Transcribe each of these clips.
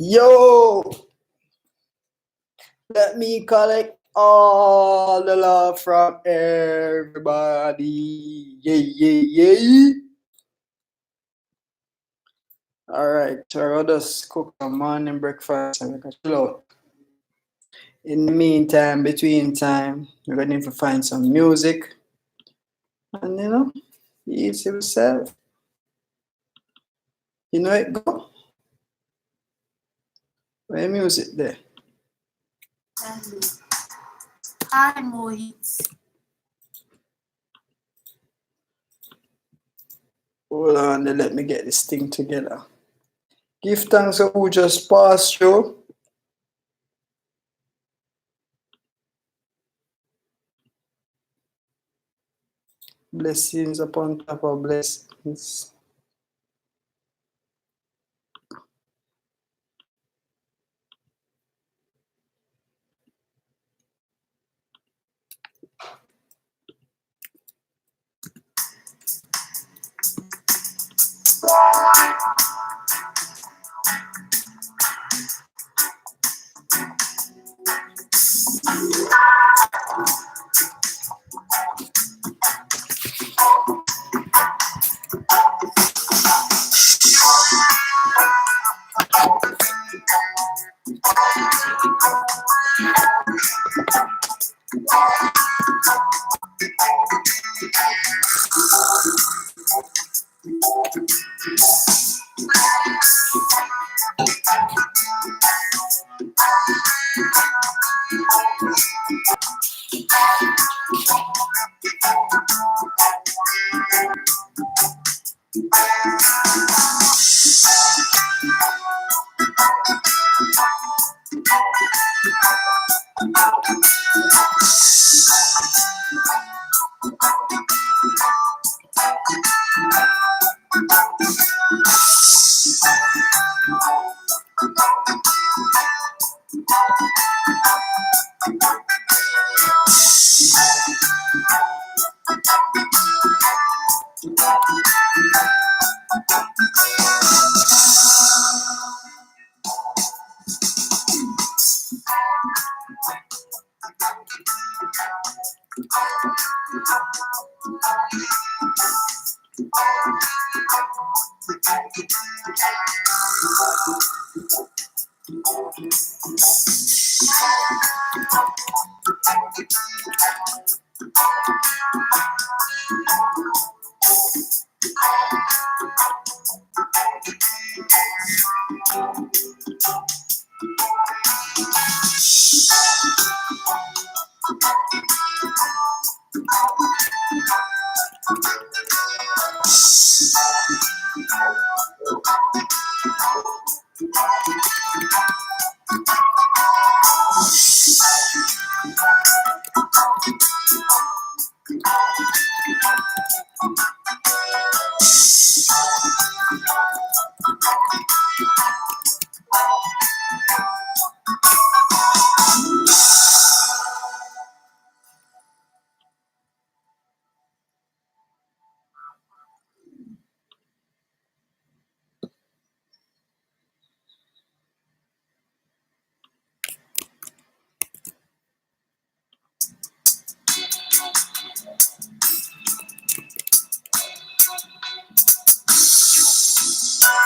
Yo, let me collect all the love from everybody. Yeah. Alright, so I'll just cook some morning breakfast and we can chill out. In the meantime, between time, we're gonna need to find some music and ease yourself. You know it go? Where music there? Hi, Mohit. Hold on, let me get this thing together. Give thanks to who just passed through. Blessings upon top of blessings.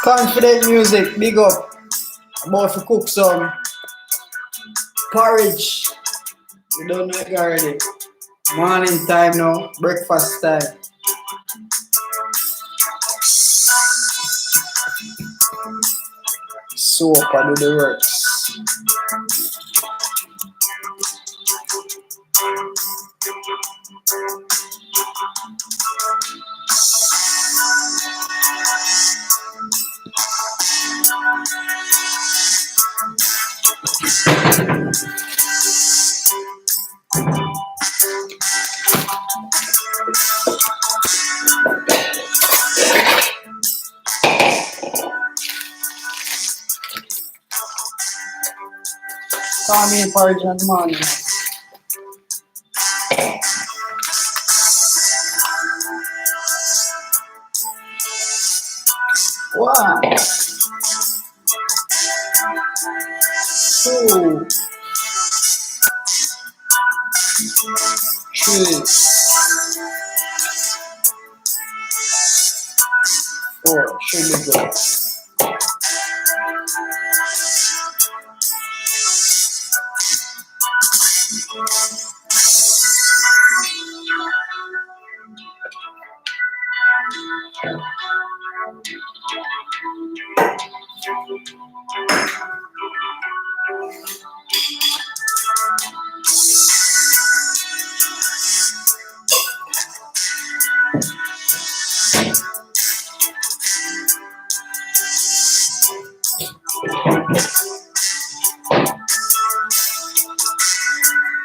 Confident music, big up. About to cook some porridge. You don't know it already. Morning time now, breakfast time. Soap, I do the works. Call me porridge in the morning. Wow. 2, 3, 4. Should be good.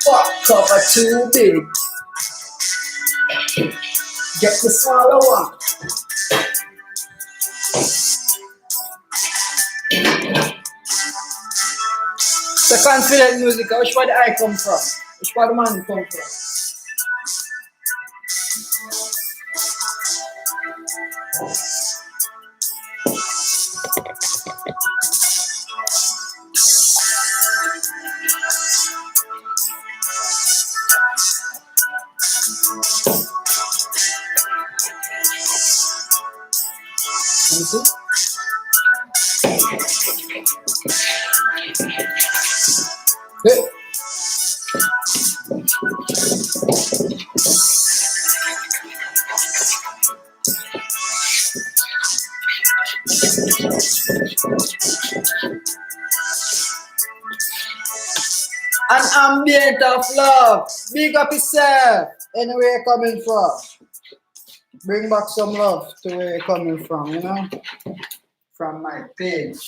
Fuck cover too big. Get the smaller one. So confident music, which part the I come from? Which part the man come from? You see? Hey. An ambient of love. Big up yourself. Anywhere you're coming from. Bring back some love to where you're coming from, you know? From my page.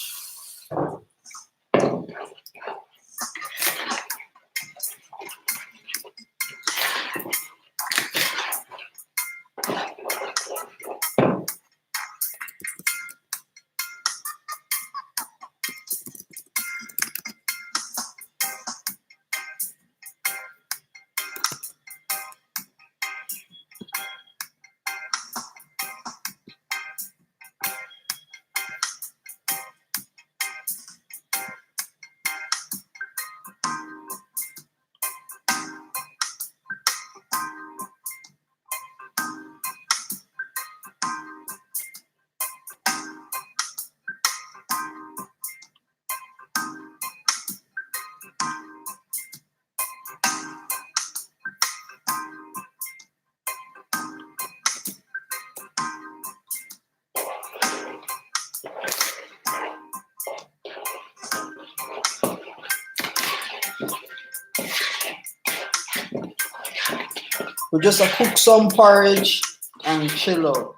We just cook some porridge and chill out.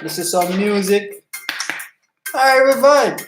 This is some music. Alright, we vibe.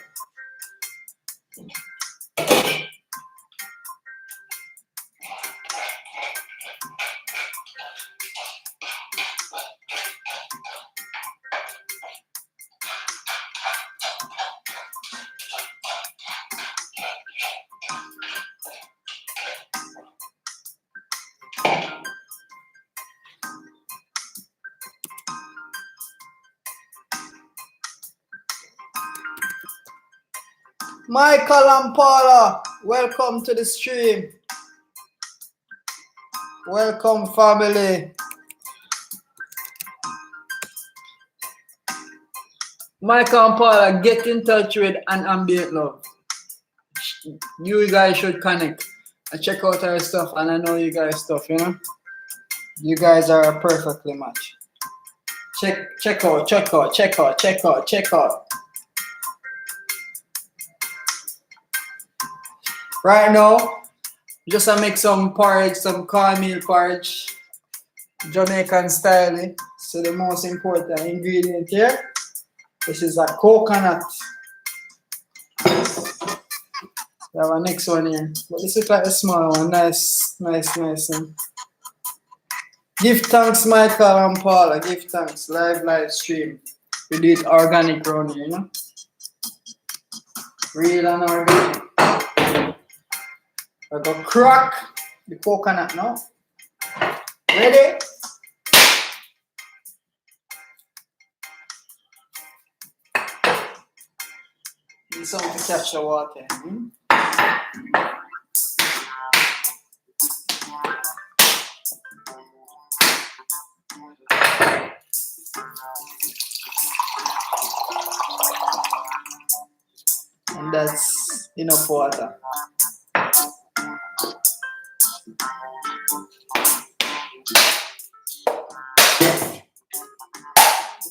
Michael and Paula, welcome to the stream. Welcome, family. Michael and Paula, get in touch with An Ambient Love. You guys should connect and check out our stuff, and I know you guys stuff, you know? You guys are perfectly matched. Check out. Right now, just to make some porridge, some cornmeal porridge, Jamaican style. So the most important ingredient here, this is a coconut. We have a next one here, but this is like a small one. Nice. Give thanks, Michael and Paula. Give thanks. Live stream. We do it organic around here, you know? Real and organic. I go crack the coconut now. Ready? Need something to catch the water. And that's enough water.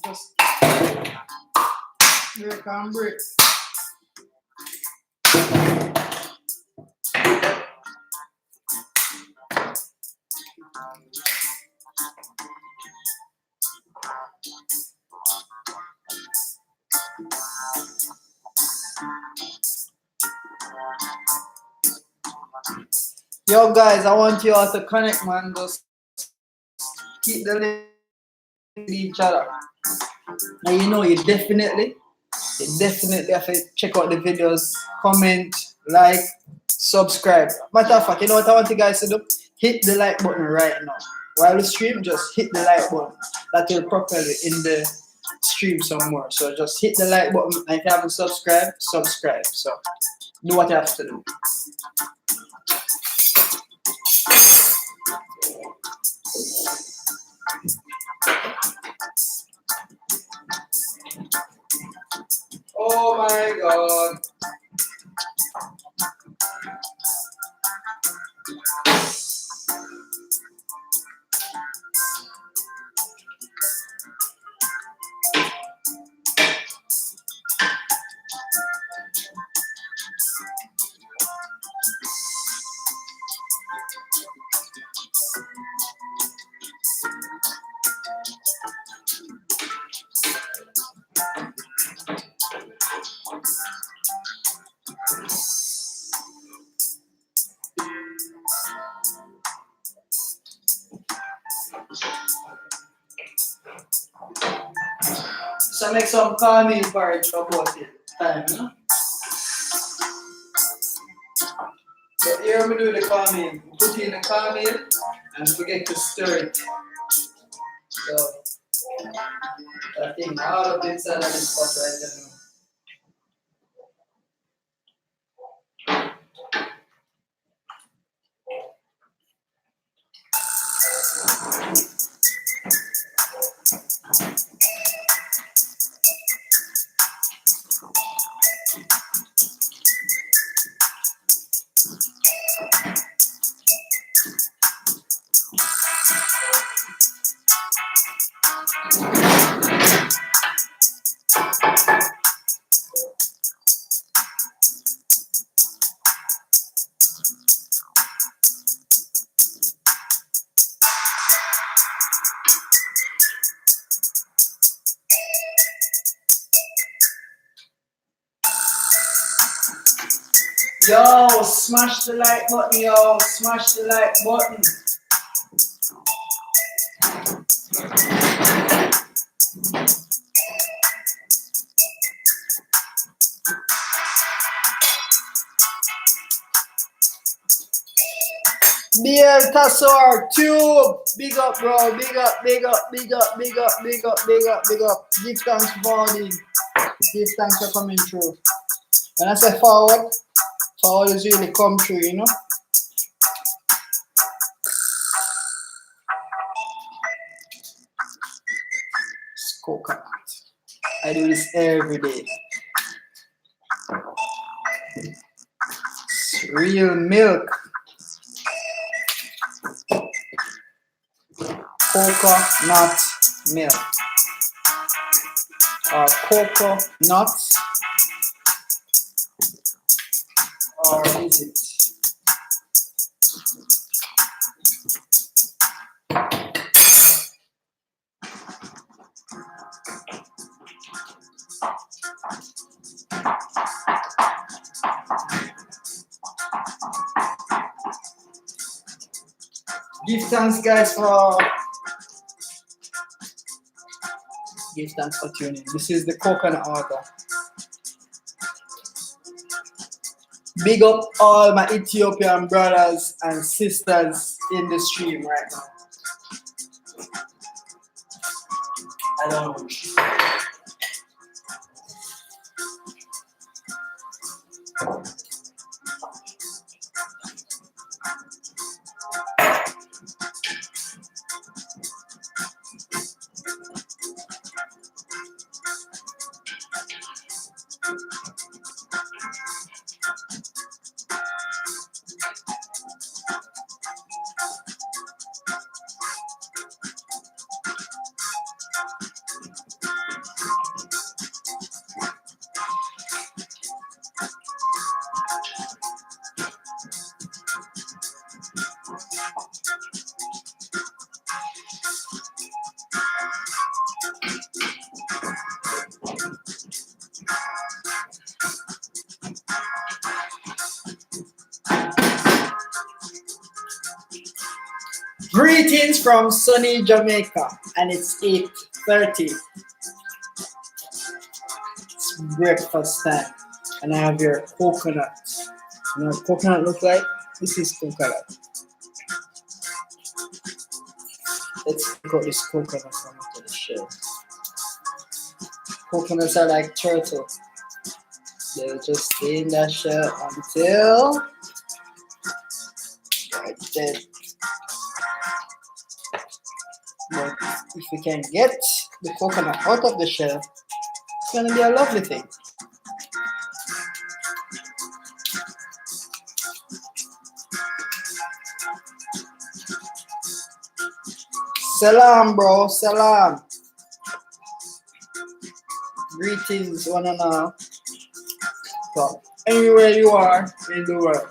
Just break and break. Yo guys, I want you all to connect, man. Just keep the link with each other. Now you know you definitely have to check out the videos, comment, like, subscribe. Matter of fact, you know what I want you guys to do? Hit the like button right now. While we stream, just hit the like button. That will properly in the stream some more. So just hit the like button, and if you haven't subscribed, subscribe. So do what you have to do. Oh my god. So make some cornmeal porridge about it. Time, you know? So here we do the cornmeal. Put in the cornmeal and forget to stir it. So that thing all up inside of this pot right there now. Yo, smash the like button, yo. Smash the like button. BL Tassor Tube. Big up, bro. Big up, big up, big up, big up, big up, big up, big up. Give thanks for forwarding. Give thanks for coming through. When I say forward, forward is really come through, you know? It's coconut. I do this every day. It's real milk. Coconut milk. Or coconut. Or is it? Give thanks, guys, for tuning. This is the coconut water. Big up all my Ethiopian brothers and sisters in the stream right now. I don't know. Greetings from sunny Jamaica, and it's 8:30. It's breakfast time, and I have your coconut. You know what coconut look like? This is coconut. Let's take out this coconut from out of the shell. Coconuts are like turtle. They'll just stay in that shell until they're dead. But if we can get the coconut out of the shell, it's gonna be a lovely thing. Salam, bro. Salam. Greetings, one and all. So, anywhere you are in the world.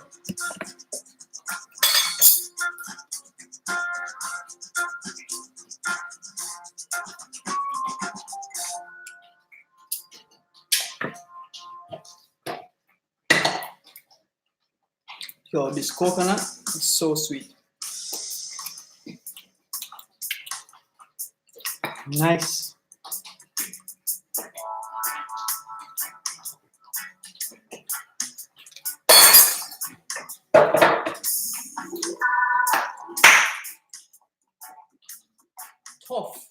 Yo, this coconut is so sweet. Nice. Tough.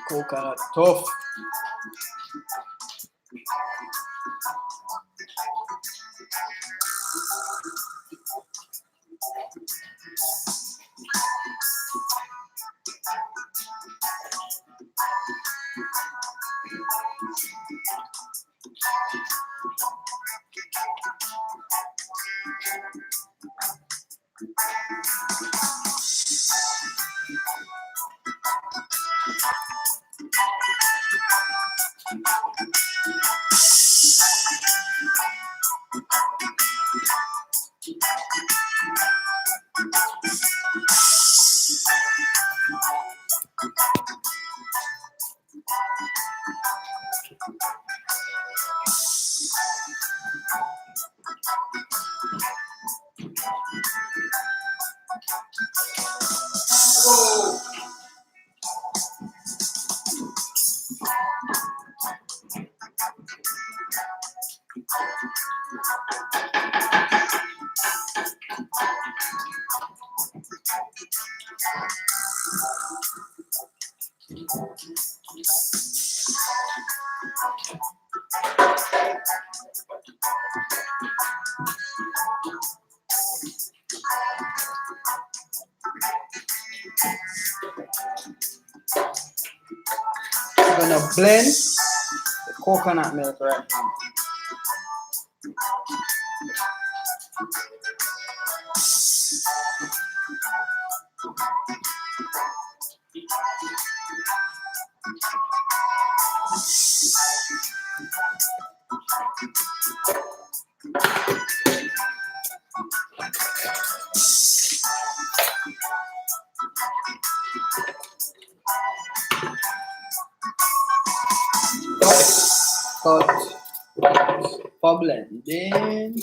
Coconut tough. We're gonna blend the coconut milk right now. Cut for blending.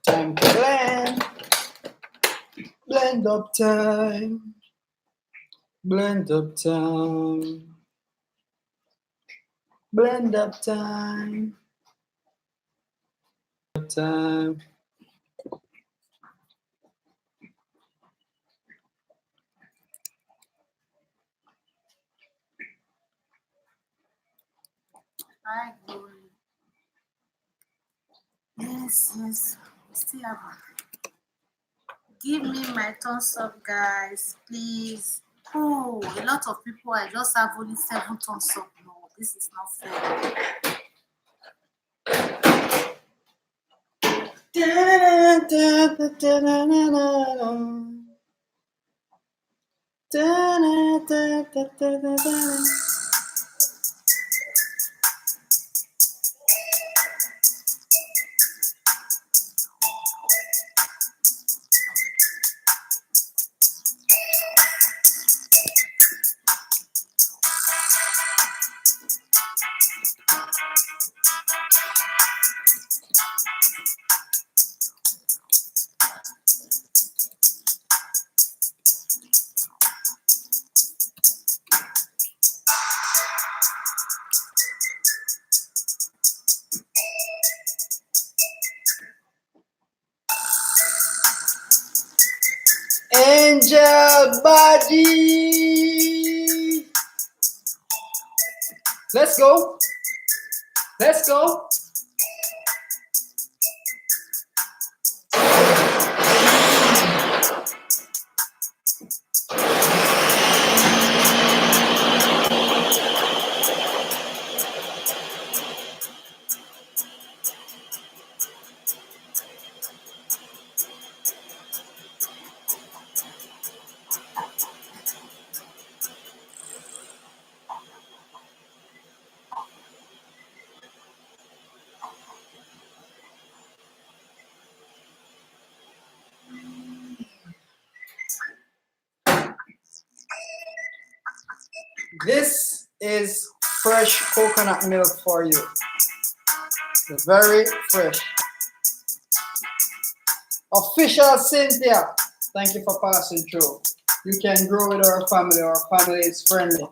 Time to blend. Blend up time. Blend up time. Blend up time. Time. Hi, Glory. Yes, yes. Still have one. Give me my thumbs up, guys, please. Oh, a lot of people. I just have only 7 thumbs up. No, this is not fair. Angel body. Let's go. Let's go. This is fresh coconut milk for you. Very fresh. Official Cynthia, thank you for passing through. You can grow with our family. Our family is friendly.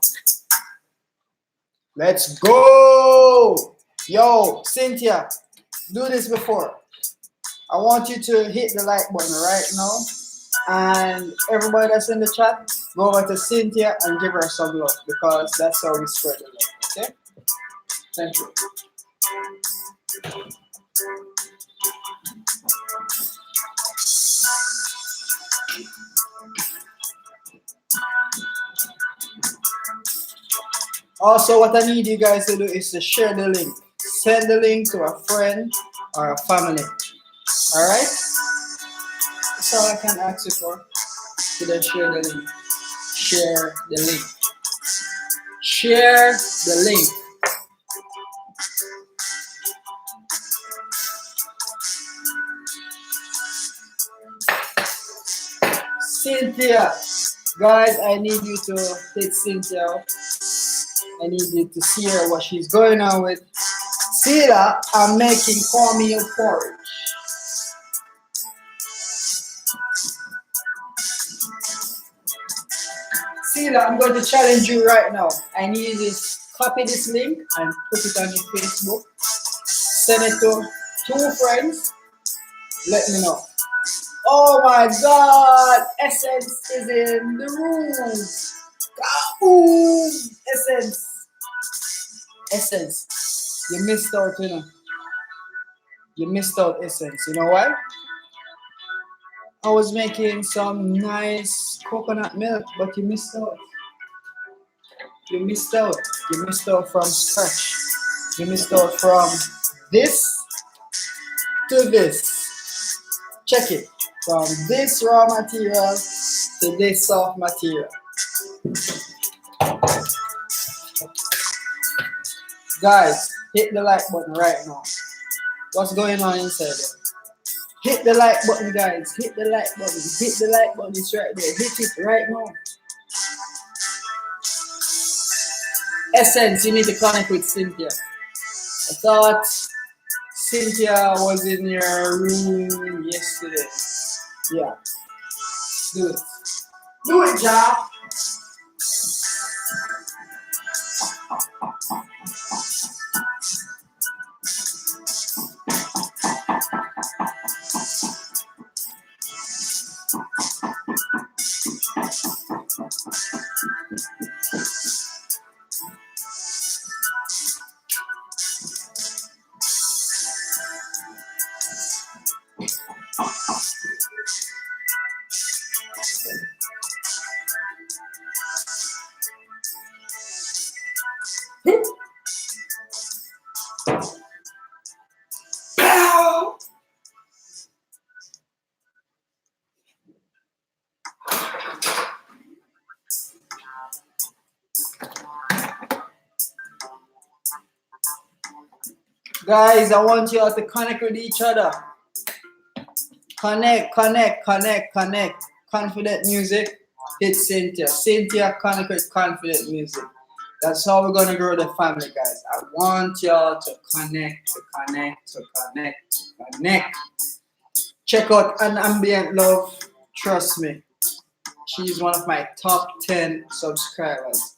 Let's go. Yo, Cynthia, do this before. I want you to hit the like button right now. And everybody that's in the chat, go over to Cynthia and give her some love because that's how we spread the love. Okay? Thank you. Also, what I need you guys to do is to share the link. Send the link to a friend or a family. Alright? That's all I can ask you for. To then share the link. Share the link. Share the link. Cynthia. Guys, I need you to hit Cynthia up. I need you to see her what she's going on with. See that I'm making cornmeal porridge. See that I'm going to challenge you right now. I need you to copy this link and put it on your Facebook. Send it to 2 friends. Let me know. Oh my God! Essence is in the room. Kaboom! Essence. Essence. You missed out, you know. You missed out, Essence. You know why? I was making some nice coconut milk, but you missed out. You missed out. You missed out from scratch. You missed out from this to this. Check it. From this raw material to this soft material. Guys, hit the like button right now. What's going on inside there? Hit the like button, guys. Hit the like button. Hit the like button. It's right there. Hit it right now. Essence, you need to connect with Cynthia. I thought Cynthia was in your room yesterday. Yeah, do it. Do it, Ja. Pow! Guys, I want you all to connect with each other. Connect, connect, connect, connect. Confident music, hit Cynthia. Cynthia, connect with confident music. That's how we're gonna grow the family, guys. I want y'all to connect, to connect, to connect, to connect. Check out An Ambient Love. Trust me, she's one of my top 10 subscribers.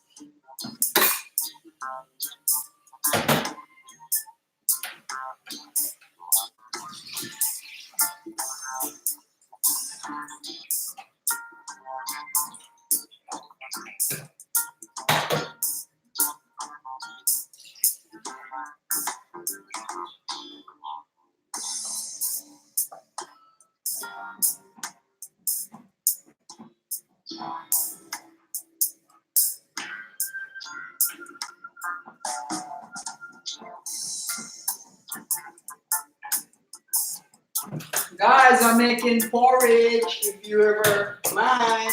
Guys, I'm making porridge. If you ever mind,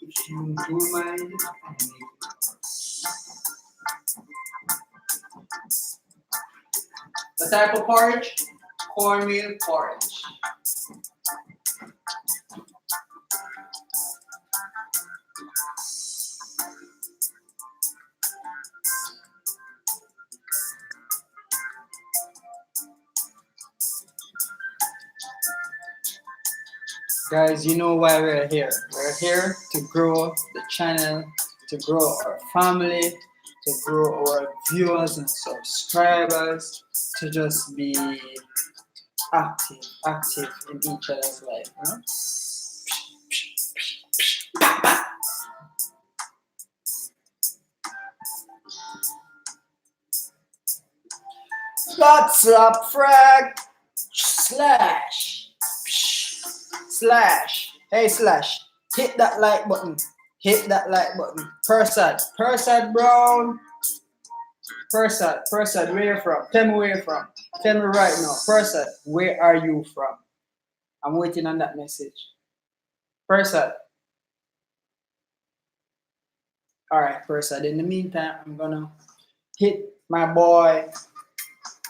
if you do mind, the type of porridge, cornmeal porridge. Guys, you know why we're here. We're here to grow the channel, to grow our family, to grow our viewers and subscribers, to just be active in each other's life. Huh? WhatsApp frag slash hey slash hit that like button, hit that like button. Persad Brown, Persad, where you from? Tell me where you from. Tell me right now. Persad, where are you from? I'm waiting on that message. Persad. Alright, Persad. In the meantime, I'm gonna hit my boy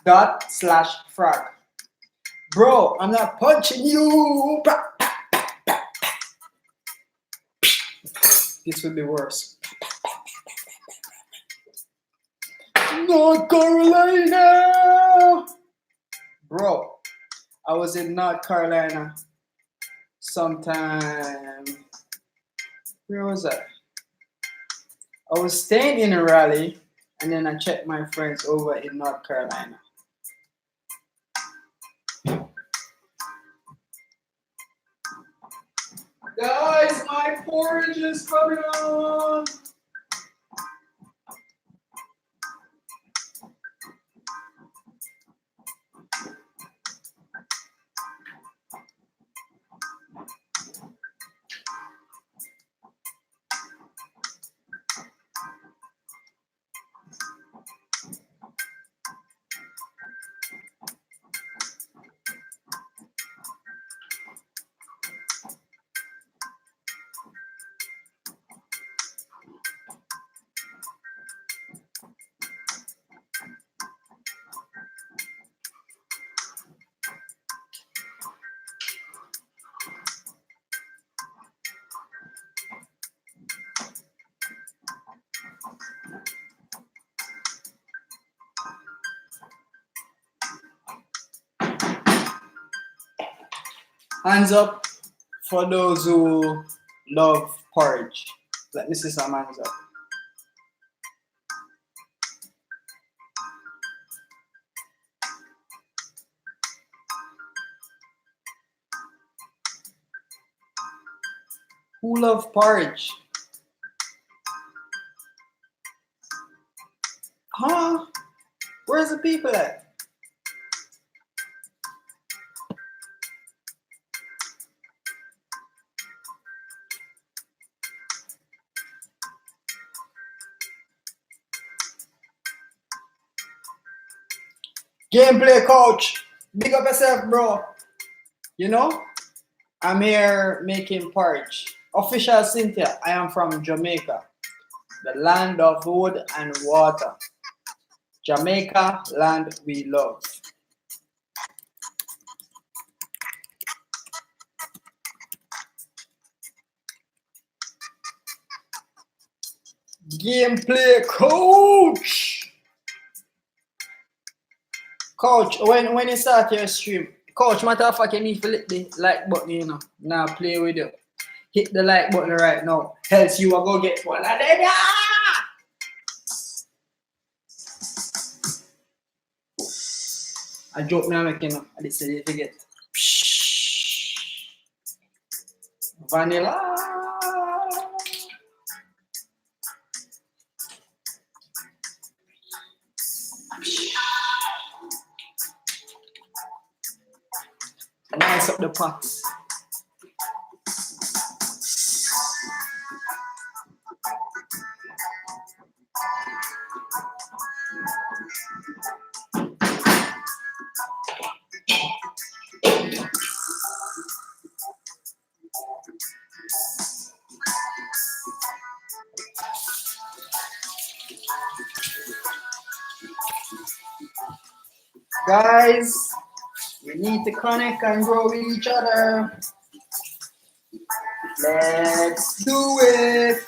./frag. Bro, I'm not punching you. This would be worse. North Carolina! Bro, I was in North Carolina sometime. Where was I? I was staying in a Raleigh, and then I checked my friends over in North Carolina. Guys, my porridge is coming on! Hands up for those who love porridge. Let me see some hands up. Who love porridge? Huh? Where's the people at? Gameplay coach, big up yourself, bro. You know, I'm here making porridge. Official Cynthia, I am from Jamaica, the land of wood and water. Jamaica, land we love. Gameplay coach. Coach, when you start your stream, coach, matter of fact, you need to hit the like button, you know. Now play with you. Hit the like button right now. Else you will go get one. I joke now, making up. I decided to forget. Vanilla. Nice up the pots. Guys, we need to connect and grow with each other. Let's do it.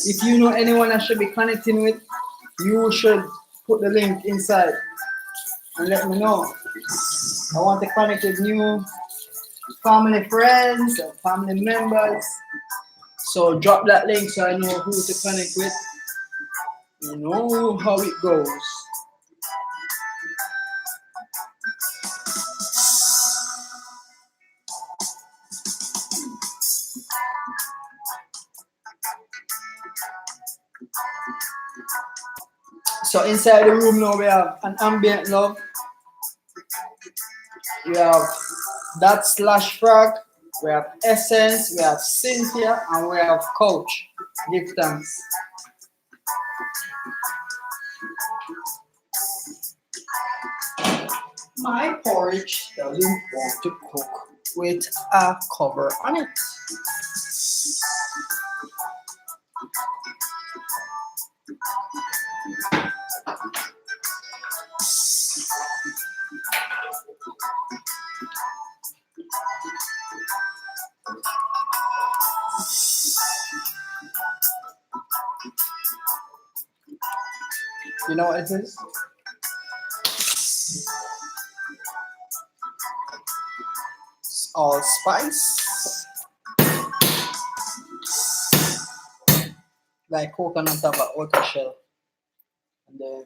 If you know anyone I should be connecting with, you should put the link inside and let me know. I want to connect with new family friends and family members. So drop that link so I know who to connect with. You know how it goes. So inside the room now we have an ambient love. We have that slash frog. We have Essence. We have Cynthia, and we have Coach. Give thanks. My porridge doesn't want to cook with a cover on it. You know what it is? It's allspice. Like coconut of an outer shell. And then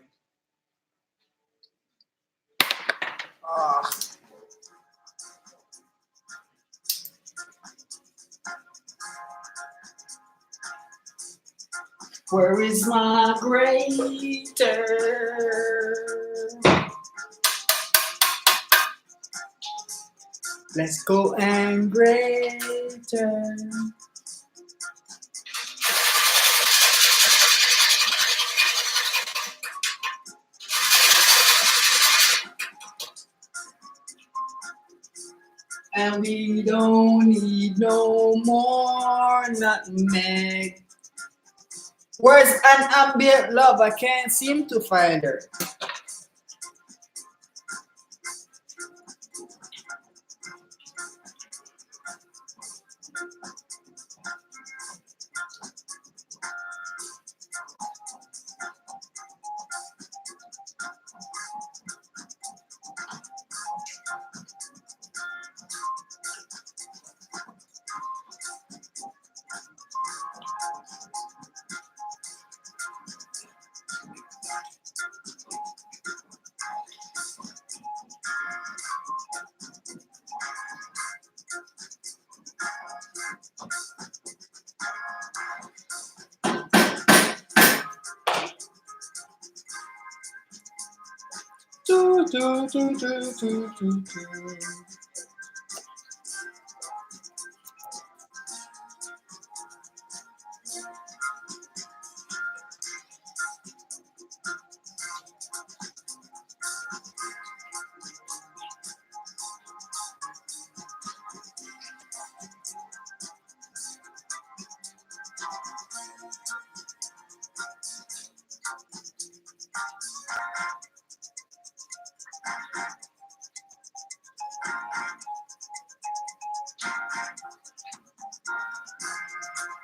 where is my grater? Let's go and greater. And we don't need no more nutmeg. Where's an ambient love? I can't seem to find her.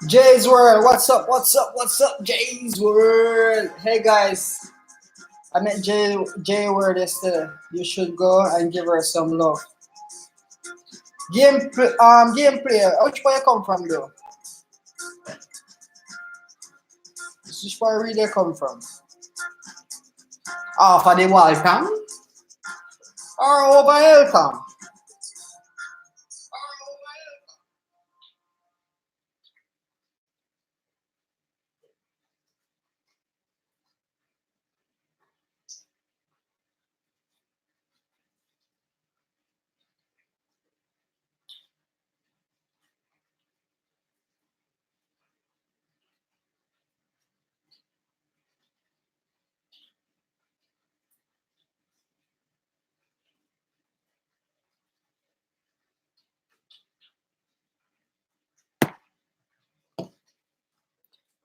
Jay's World, what's up? What's up? What's up, Jay's World? Hey guys, I met Jay World yesterday. You should go and give her some love. Gameplay. Which part you come from though? Which part really come from? Oh, for the Walcom? Or over Elcom?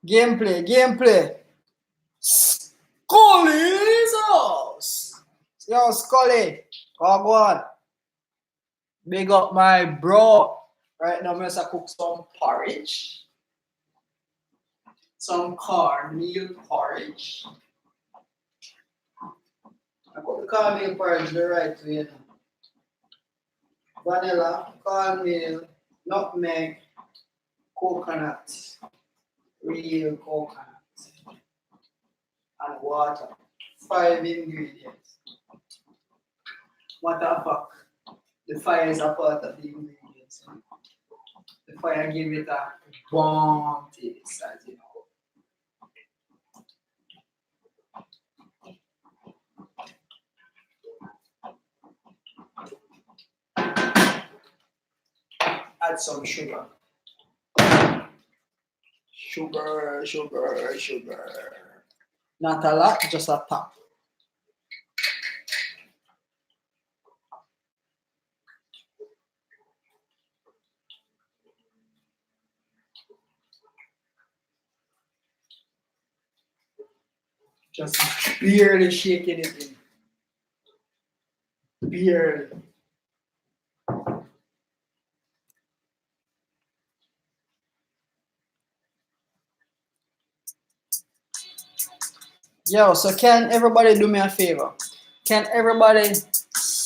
Gameplay. Scully's house. Yo, Scully, come on. Big up my bro. Right now, I'm going to cook some porridge. Some cornmeal porridge. I put the cornmeal porridge the right way. Vanilla, cornmeal, nutmeg, coconut, real coconut, and water. 5 ingredients. What the fuck? The fire is a part of the ingredients. The fire give it a bomb taste, as you know. Add some sugar. Sugar. Not a lot, just a top. Just barely shaking it in. Barely. Yo, so can everybody do me a favor? Can everybody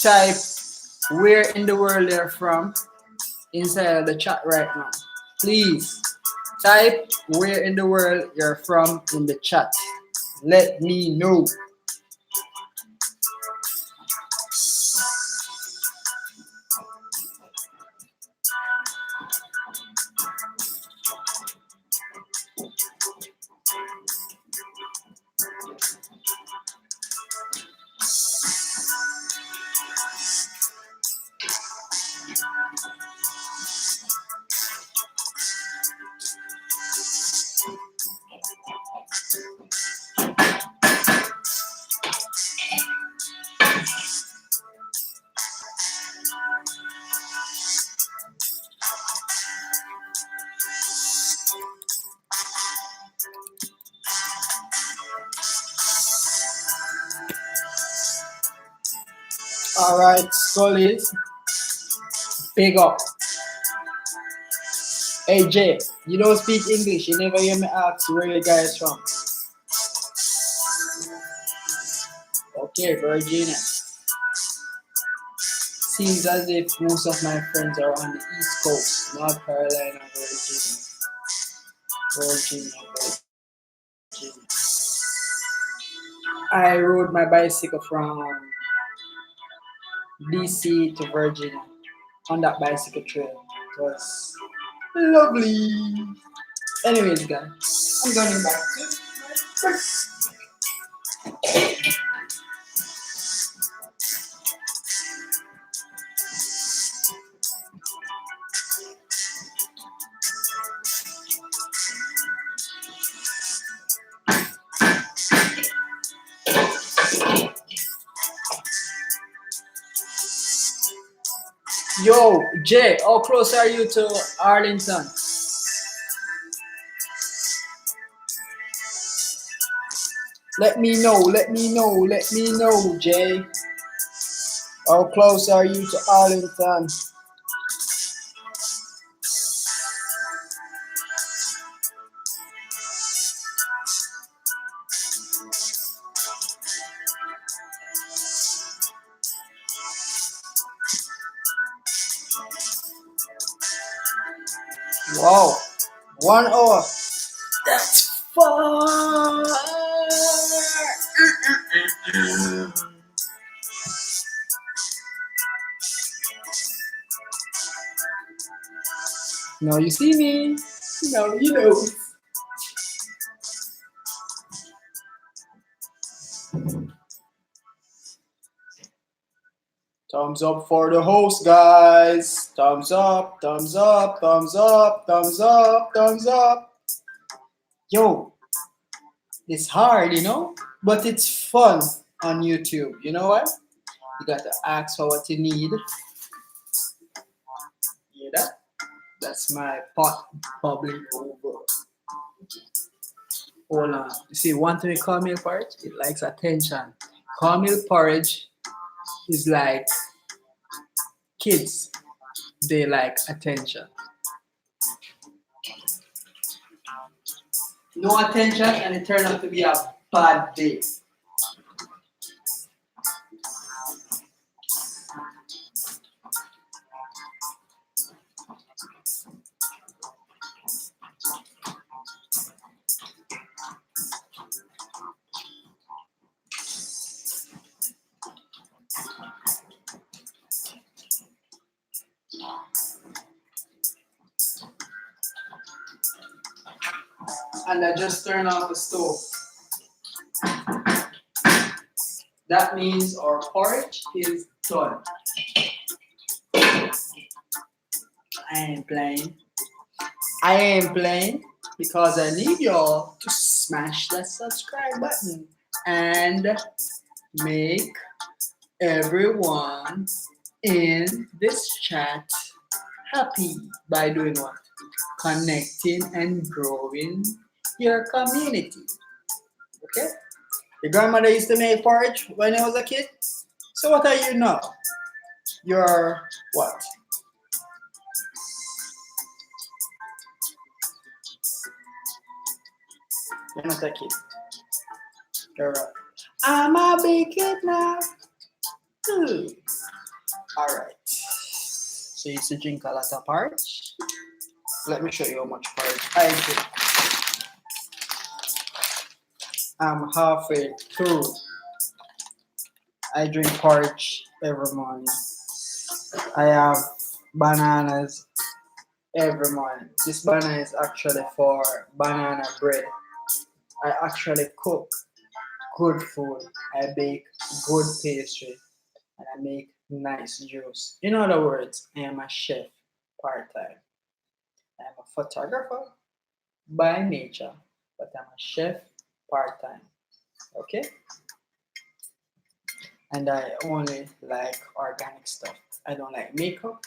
type where in the world they're from inside of the chat right now? Please type where in the world you're from in the chat. Let me know. Alright, Scully, big up. Hey Jay, you don't speak English, you never hear me ask where you guys from. Okay, Virginia. Seems as if most of my friends are on the East Coast, North Carolina, Virginia. I rode my bicycle from DC to Virginia on that bicycle trail. It was lovely. Anyways, guys, I'm going back to my breakfast. Yo, Jay, how close are you to Arlington? Let me know, let me know, let me know, Jay. How close are you to Arlington? Wow, 1 hour. That's far. Now you see me. Now you know. Thumbs up for the host, guys. Thumbs up, thumbs up, thumbs up, thumbs up, thumbs up. Yo, it's hard, but it's fun on YouTube. You know what? You got to ask for what you need. Hear that? That's my pot bubbling over. Hold on. You see, one thing with cornmeal porridge, it likes attention. Cornmeal porridge is like kids, they like attention. No attention, and it turned out to be a bad day. And I just turned off the stove. That means our porridge is done. I ain't playing. I ain't playing because I need y'all to smash that subscribe button and make everyone in this chat happy by doing what? Connecting and growing your community. Okay? Your grandmother used to make porridge when I was a kid. So what are you now? You're what? You're not a kid. You're a, I'm a big kid now. Alright. So you used to drink a lot of porridge. Let me show you how much porridge I drink. I'm halfway through. I drink porridge every morning. I have bananas every morning. This banana is actually for banana bread. I actually cook good food. I bake good pastry. And I make nice juice. In other words, I am a chef part-time. I am a photographer by nature, but I'm a chef part-time. Okay? And I only like organic stuff. I don't like makeup.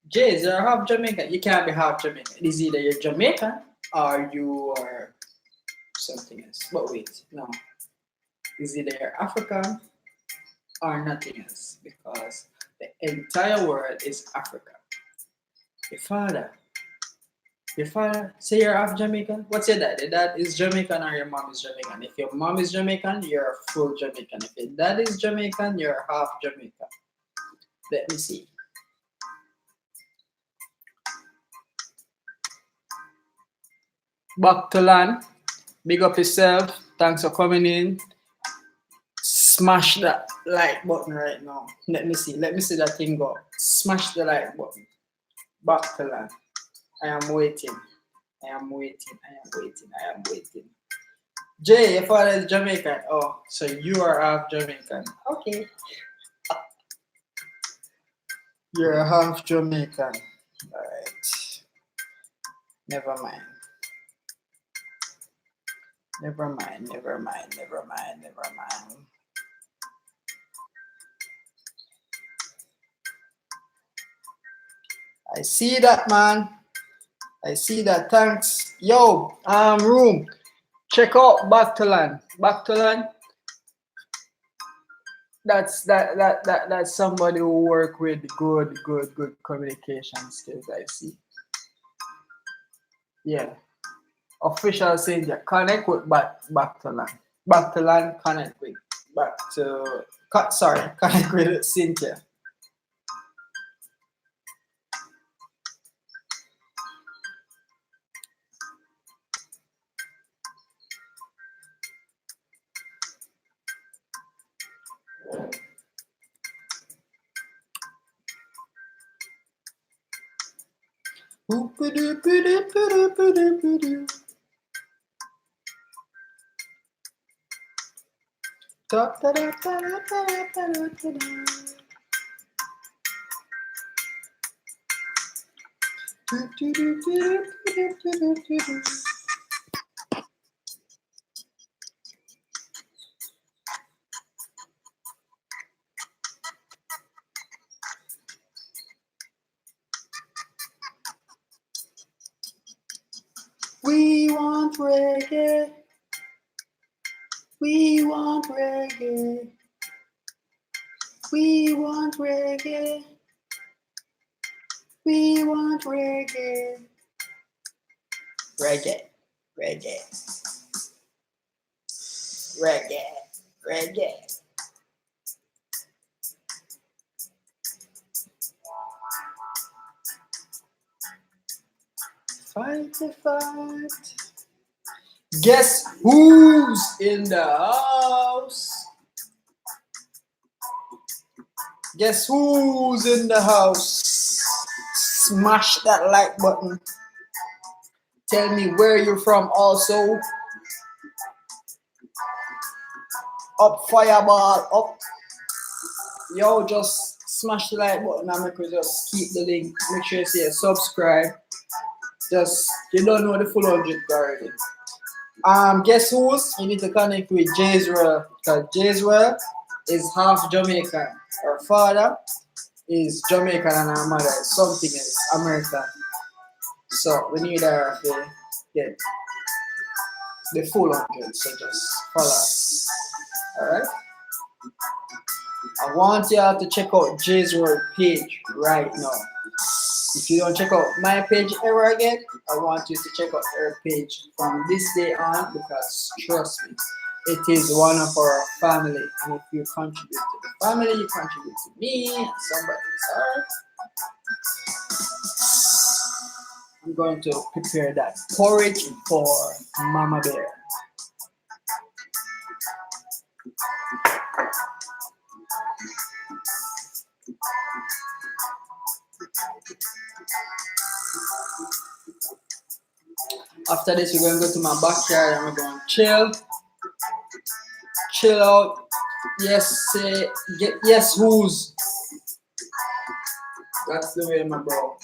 Jays, you're half Jamaican. You can't be half Jamaican. It's either you're Jamaican or you are something else. But wait, no. It's either you're African or nothing else because the entire world is Africa. Your father, say you're half Jamaican. What's your dad? Your dad is Jamaican or your mom is Jamaican? If your mom is Jamaican, you're a full Jamaican. If your dad is Jamaican, you're half Jamaican. Let me see. Back to land. Big up yourself. Thanks for coming in. Smash that like button right now. Let me see. Let me see that thing go. Smash the like button. Back to land. I am waiting. I am waiting. I am waiting. I am waiting. Jay, your father is Jamaican. Oh, so you are half Jamaican. Okay. You're half Jamaican. Alright. Never mind. Never mind. Never mind. Never mind. Never mind. I see that, man. I see that. Thanks. Yo, room. Check out Back to Land. Back to Land. That's somebody who work with good communication skills. I see. Yeah. Official Cynthia. Connect with back to Land. Back to Land. Connect with connect with Cynthia. We want reggae. We want reggae. We want reggae. We want reggae. Reggae. Reggae. Reggae. Reggae. Fight the fight. Guess who's in the house? Guess who's in the house? Smash that like button. Tell me where you're from also. Up fireball, up. Yo, just smash the like button and make we just keep the link. Make sure you say subscribe. Just, you don't know the full 100 already. Guess who's? You need to connect with Jezreel, because Jezreel is half Jamaican. Her father is Jamaican and her mother is something else, American. So we need her to get the full 100. So just follow us. Alright? I want y'all to check out Jezreel page right now. If you don't check out my page ever again, I want you to check out her page from this day on, because trust me, it is one of our family. And if you contribute to the family, you contribute to me and somebody else. I'm going to prepare that porridge for Mama Bear. After this, we're going to go to my backyard and we're going to chill out. Yes, yes, who's? That's the way, my bro.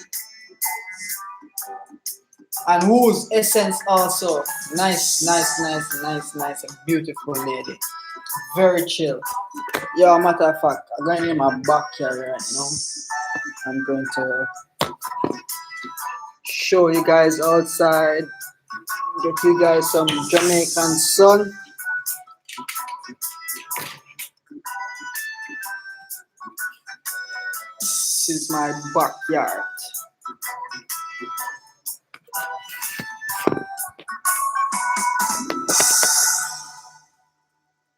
And who's essence also. Nice, a beautiful lady. Very chill. Yo, matter of fact, I'm going in my backyard right now. I'm going to show you guys outside. Get you guys some Jamaican sun. This is my backyard.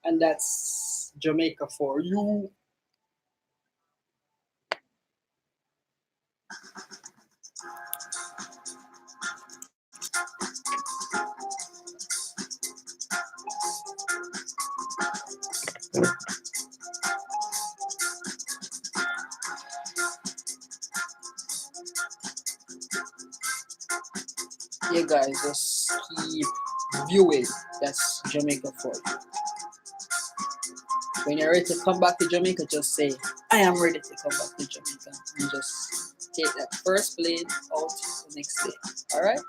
And that's Jamaica for you. You guys just keep viewing. That's Jamaica for you. When you're ready to come back to Jamaica, just say, I am ready to come back to Jamaica. And just take that first plane out the next day. Alright?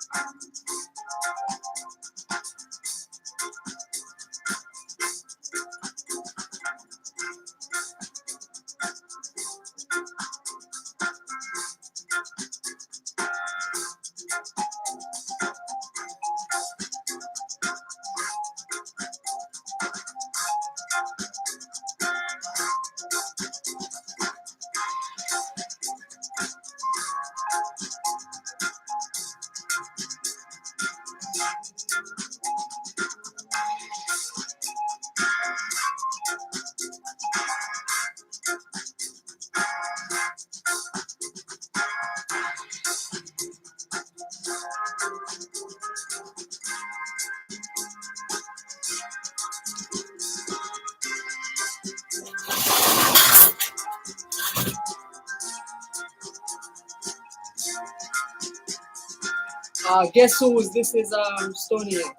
Guess who's this is Stony Hill.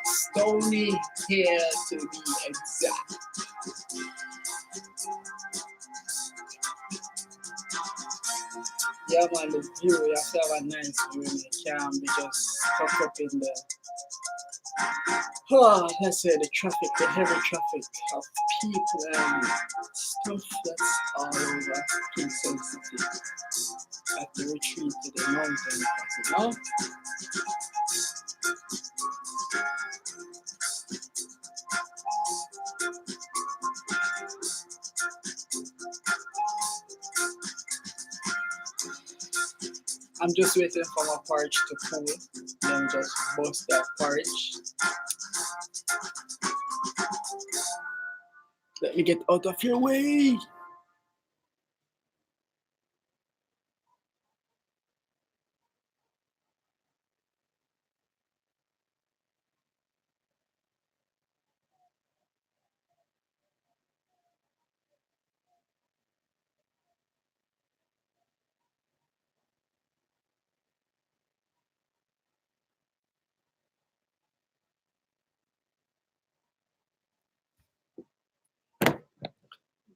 Stony Hill to be exact. Yeah man, the view, you have to have a nice view and it can't be just stuck up in the let's say the traffic, the heavy traffic of people and stuff that's all over Kingston City. At the retreat to the mountain, you know? I'm just waiting for my porridge to cool, then just bust that porridge. Let me get out of your way.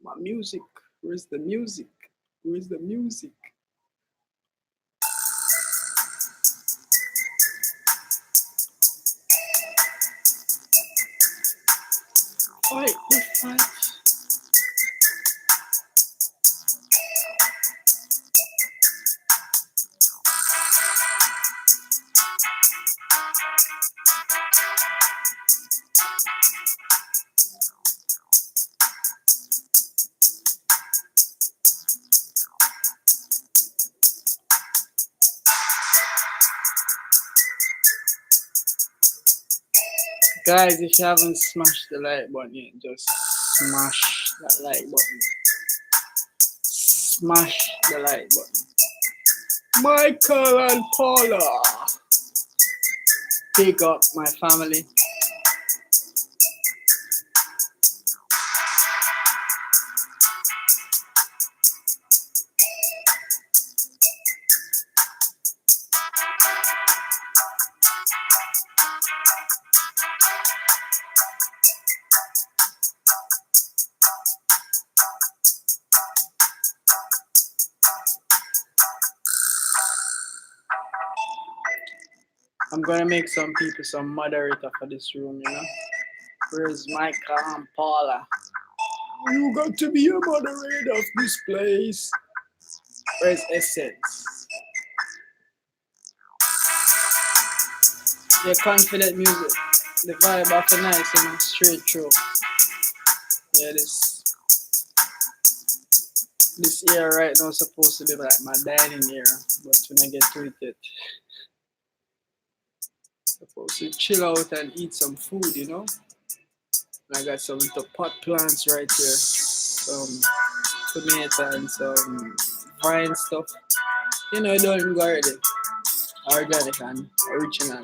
My music. Where's the music? Where's the music? Fight, fight. Guys, if you haven't smashed the like button yet, just smash that like button. Smash the like button. Michael and Paula. Pick up my family. I'm gonna make some people some moderator for this room, you know. Where's Michael and Paula? You got to be a moderator of this place. Where's Essence? Yeah, confident music. The vibe of the night, you know, straight through. Yeah, this era right now is supposed to be like my dining era, but when I get to it, supposed to chill out and eat some food, you know. And I got some little pot plants right here, some tomato and some vine stuff. You know, I don't even go already. Organic and original.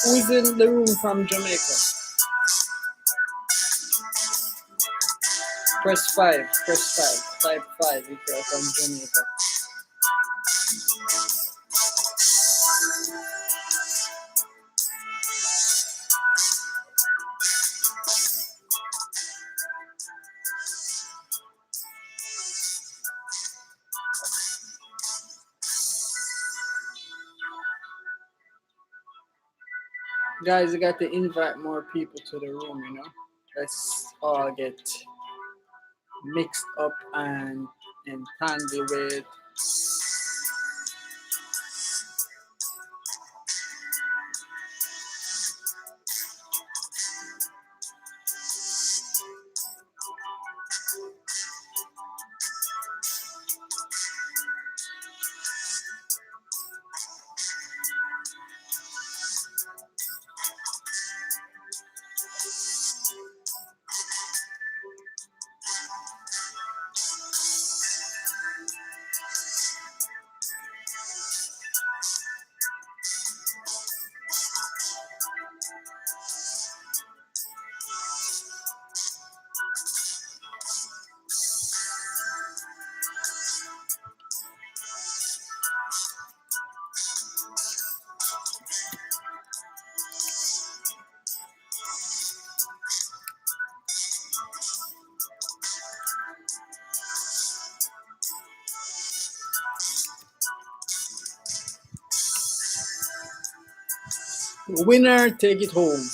Who's in the room from Jamaica? Press 5, press 5, type 5 if you're from Jamaica. Guys, you got to invite more people to the room, you know. Let's all get mixed up and entangled with. Winner, take it home.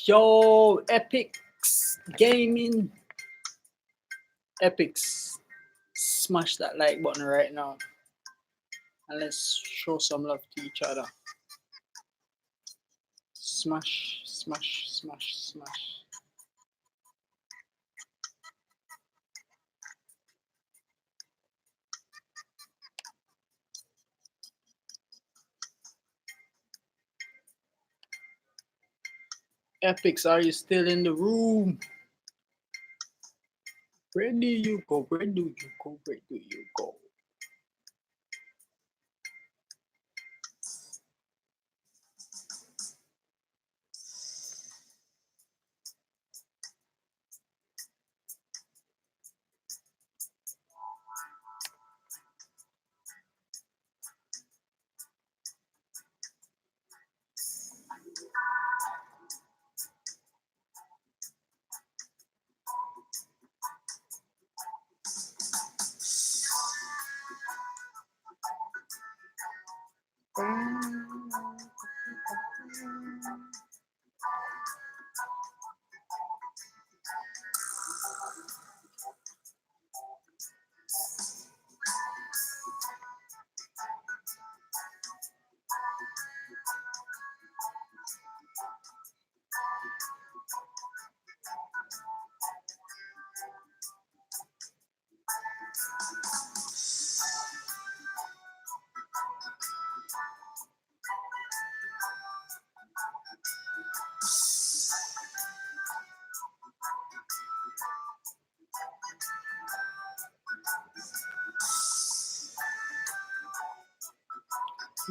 Yo, Epics Gaming. Epics, smash that like button right now. And let's show some love to each other. Smash, smash, smash, smash. Epics, are you still in the room? Where do you go? Where do you go? Where do you go?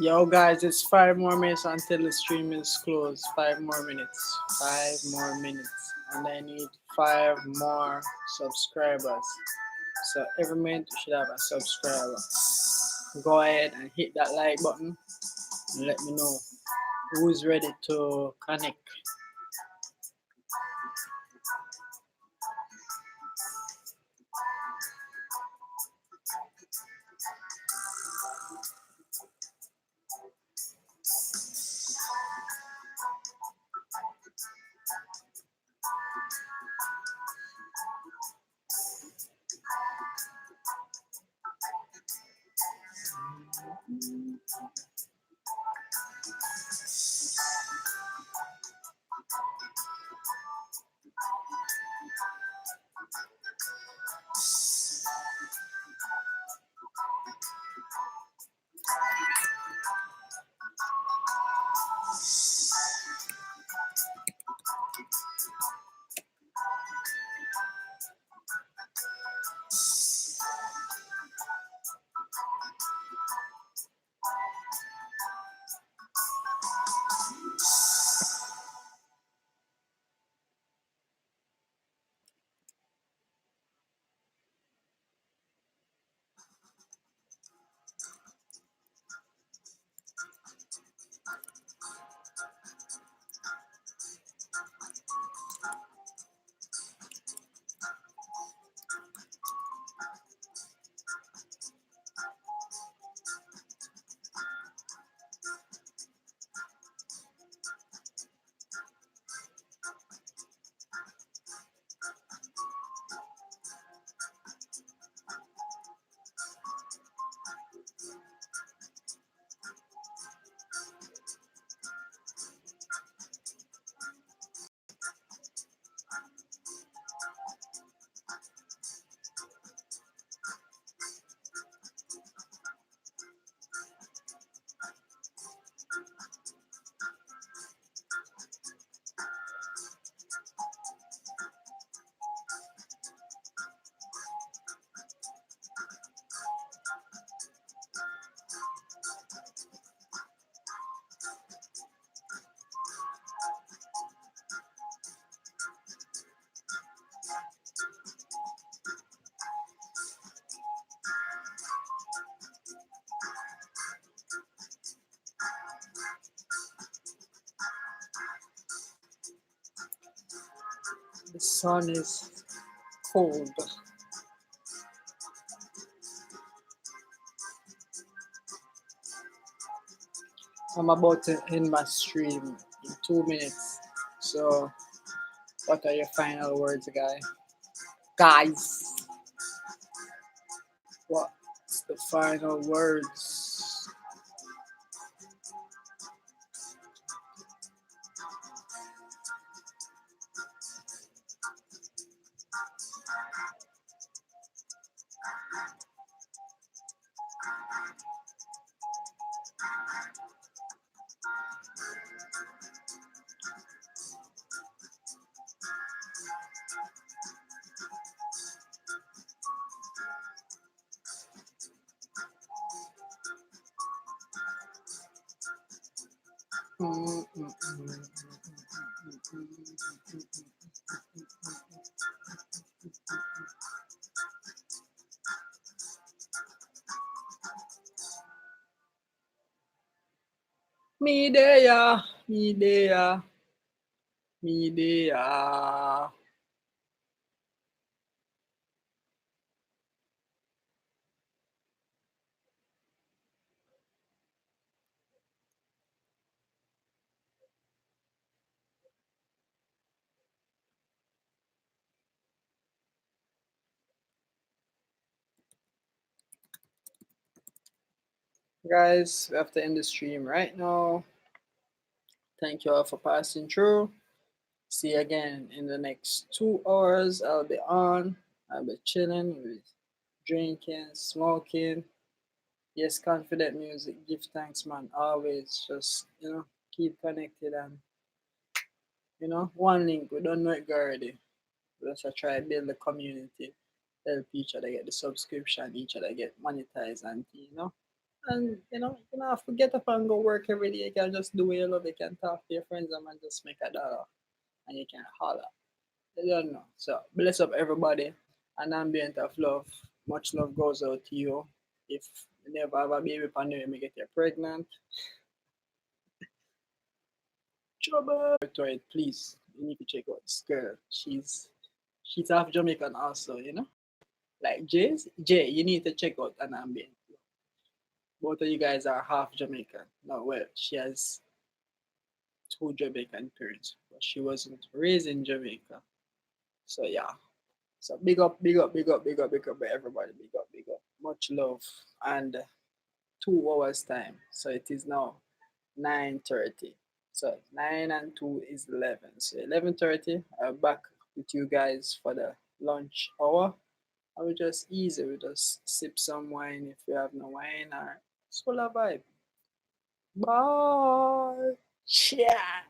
Yo, guys, it's 5 more minutes until the stream is closed. 5 more minutes. 5 more minutes. And I need 5 more subscribers. So every minute you should have a subscriber. Go ahead and hit that like button and let me know who's ready to connect. The sun is cold. I'm about to end my stream in 2 minutes. So What are your final words, guys? What's the final words? Media, media, media. Guys, we have to end the stream right now. Thank you all for passing through. See you again in the next 2 hours. I'll be on. I'll be chilling with drinking, smoking. Yes, confident music. Give thanks, man. Always just, keep connected and, one link. We don't know it already. Let's try to build the community. Help each other get the subscription, each other get monetized and. And you don't have to get up and go work every day. You can just do what you love. You can talk to your friends and just make $1 and you can holler. You don't know. So bless up everybody. An ambient of love. Much love goes out to you. If you never have a baby upon you, may get you pregnant. Trouble to it, please. You need to check out this girl. She's half Jamaican also. Like Jay, you need to check out an ambient. Both of you guys are half Jamaican. No, well, she has two Jamaican parents, but she wasn't raised in Jamaica. So yeah. So big up, big up, big up, big up, big up, everybody. Big up, big up. Much love. And 2 hours time. So it is now 9:30. So 9 and 2 is 11. So 11:30, I'm back with you guys for the lunch hour. I will just easy. We just sip some wine if you have no wine or just full of vibe. Bye. Yeah.